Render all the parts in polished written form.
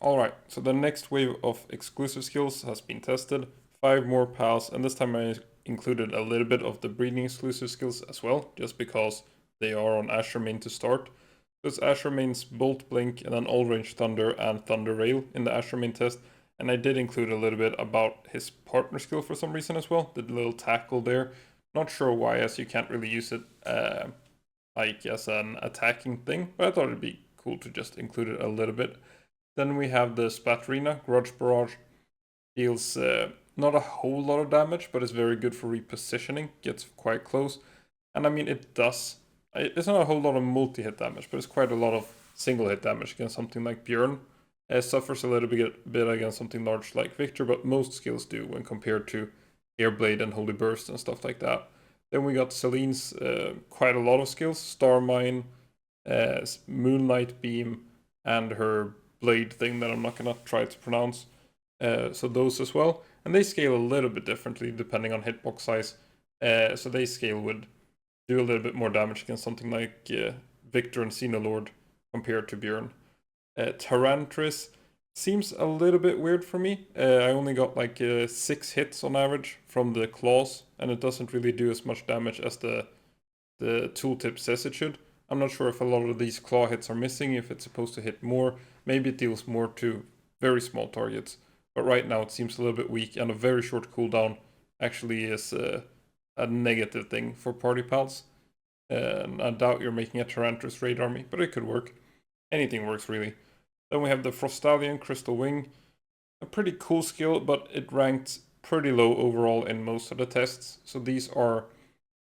Alright, so the next wave of exclusive skills has been tested. 5 more pals, and this time I included a little bit of the breeding exclusive skills as well, just because they are on Azurmane to start. So it's Azurmane's Bolt Blink and then All Range Thunder and Thunder Rail in the Azurmane test. And I did include a little bit about his partner skill for some reason as well, the little tackle there. Not sure why, as you can't really use it like as an attacking thing, but I thought it'd be cool to just include it a little bit. Then we have the Splatterina, Grudge Barrage, deals not a whole lot of damage, but is very good for repositioning, gets quite close. And I mean, it's not a whole lot of multi-hit damage, but it's quite a lot of single-hit damage against something like Björn. Suffers a little bit against something large like Victor, but most skills do when compared to Airblade and Holy Burst and stuff like that. Then we got Selyne's quite a lot of skills, Star Mine, Moonlight Beam, and her blade thing that I'm not gonna try to pronounce. So those as well, and they scale a little bit differently depending on hitbox size. So they scale would do a little bit more damage against something like Victor and Xenoloord compared to Björn. Tarantriss seems a little bit weird for me. I only got like 6 hits on average from the claws, and it doesn't really do as much damage as the tooltip says it should. I'm not sure if a lot of these claw hits are missing, if it's supposed to hit more. Maybe it deals more to very small targets. But right now it seems a little bit weak, and a very short cooldown actually is a negative thing for party pals. And I doubt you're making a Tarantriss raid army, but it could work. Anything works really. Then we have the Frostallion, Crystal Wing. A pretty cool skill, but it ranked pretty low overall in most of the tests. So these are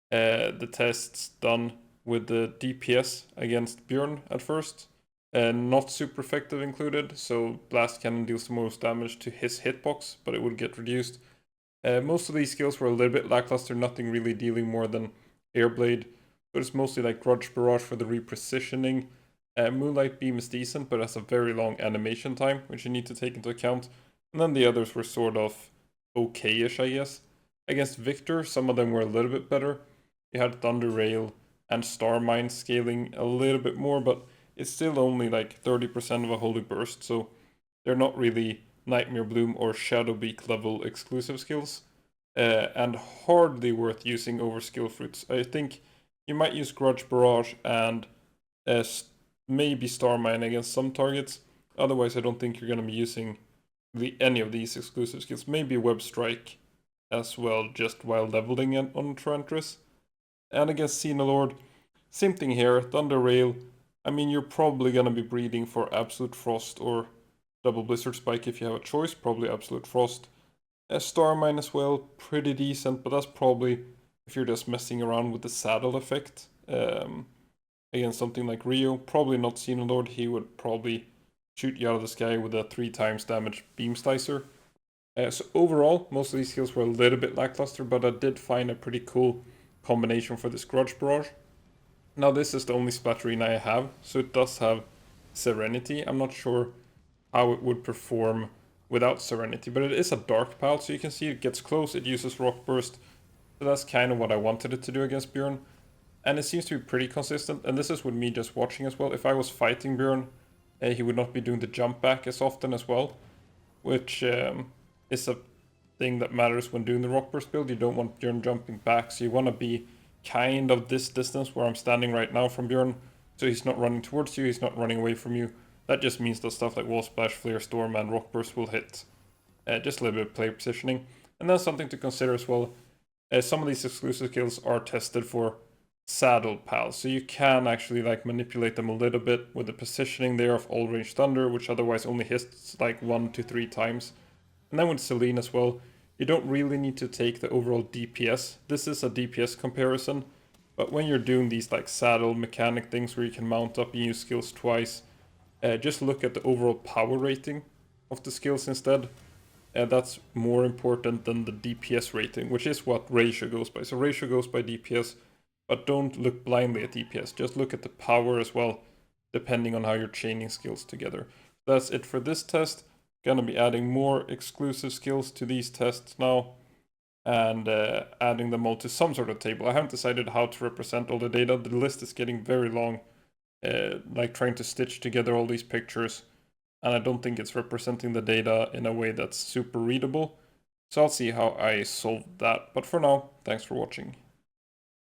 the tests done with the DPS against Björn at first. Not super effective included, so Blast Cannon deals the most damage to his hitbox, but it would get reduced. Most of these skills were a little bit lackluster, nothing really dealing more than Airblade, but it's mostly like Grudge Barrage for the repositioning. Moonlight Beam is decent, but has a very long animation time, which you need to take into account. And then the others were sort of okay-ish, I guess. Against Victor, some of them were a little bit better. You had Thunder Rail and Star Mine scaling a little bit more, but it's still only like 30% of a Holy Burst, so they're not really Nightmare Bloom or Shadowbeak level exclusive skills, and hardly worth using over Skill Fruits. I think you might use Grudge Barrage and maybe Star Mine against some targets. Otherwise, I don't think you're going to be using any of these exclusive skills. Maybe Web Strike as well, just while leveling it on Tarantriss. And against Xenoloord, same thing here, Thunder Rail. I mean, you're probably going to be breeding for Absolute Frost or Double Blizzard Spike if you have a choice, probably Absolute Frost. Star Mine as well, pretty decent, but that's probably if you're just messing around with the saddle effect. Against something like Rio, probably not Xenoloord, he would probably shoot you out of the sky with a 3 times damage Beam Slicer. So overall, most of these skills were a little bit lackluster, but I did find a pretty cool combination for this Grudge Barrage. Now this is the only Splatterina I have, so it does have Serenity. I'm not sure how it would perform without Serenity, but it is a Dark Pal, so you can see it gets close, it uses Rock Burst. So that's kind of what I wanted it to do against Björn. And it seems to be pretty consistent, and this is with me just watching as well. If I was fighting Björn, he would not be doing the jump back as often as well, which is a thing that matters when doing the Rock Burst build. You don't want Björn jumping back, so you want to be kind of this distance where I'm standing right now from Björn, so he's not running towards you, he's not running away from you. That just means that stuff like Wall Splash, Flare Storm, and Rock Burst will hit. Just a little bit of play positioning. And then something to consider as well, some of these exclusive skills are tested for saddle pals, so you can actually like manipulate them a little bit with the positioning there of All Range Thunder, which otherwise only hits like 1 to 3 times. And then with Selyne as well, you don't really need to take the overall DPS. This is a DPS comparison, but when you're doing these like saddle mechanic things where you can mount up and use skills twice, just look at the overall power rating of the skills instead. That's more important than the DPS rating, which is what ratio goes by. So ratio goes by DPS, but don't look blindly at DPS. Just look at the power as well, depending on how you're chaining skills together. That's it for this test. Gonna be adding more exclusive skills to these tests now, and adding them all to some sort of table. I haven't decided how to represent all the data. The list is getting very long, like trying to stitch together all these pictures and I don't think it's representing the data in a way that's super readable. So I'll see how I solve that. But for now, thanks for watching.